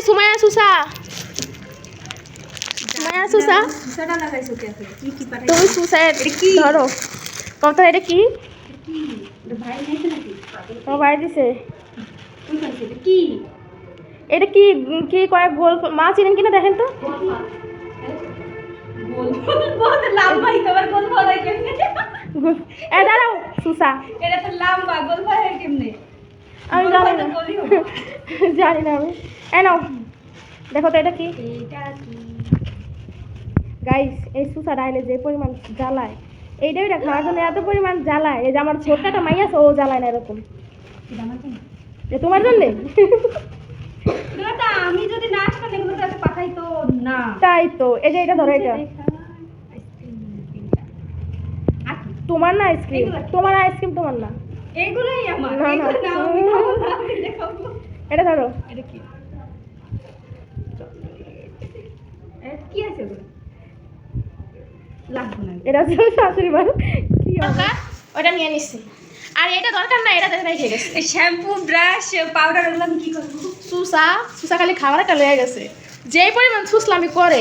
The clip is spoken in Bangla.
সুমায়া সুসা সুমায়া সুসা সুসাটা লাগাইছো কে কি কি পাঠাই তুমি সুসা ধরো কত এটা কি কি ভাই নাইছে নাকি তোমার বাড়ি দিছে কোন পাইছে কি এটা কি কি কয়েক গোল মাছ চিনেন কিনা দেখেন তো গোল বহুত লম্বাই তোমার গোল হয় কেমনে এ দাঁড়াও সুসা এটা তো লম্বা গোল হয় কেমনে আমি জানি না জানি না আমি নাও দেখো তো এটা কি এটা কি গাইস এই সুসা ডাইলে যে পরিমাণ জ্বালায় এইটাই খাওয়ার জন্য এত পরিমাণ জ্বালায় এই যে আমার ছোট্ট একটা মাই আছে ও জ্বালায় না এরকম এটা আমার জন্য এ তোমার জন্য দাদা আমি যদি না আসতাম এগুলো তো এত পাঠাই তো না তাই তো এই যে এটা ধরো এটা তোমার না আইসক্রিম তোমার আইসক্রিম তোমার না এগুলোই আমার না, না। এগুলো না আমি খাবো না আমি এটা খাবো এটা ধরো এটা কি কি আছে ওগুলো লাগবে না এটা হচ্ছে শাশুড়ি মা কি হবে ওটা নিয়ে নিচ্ছি আর এটা দরকার না এটা দেখে রেখে গেছে শ্যাম্পু ব্রাশ পাউডার এগুলো আমি কি করবো সুসা সুসা খালি খাবার একটা লয়ে গেছে যেই পরিমাণ সুসলামি করে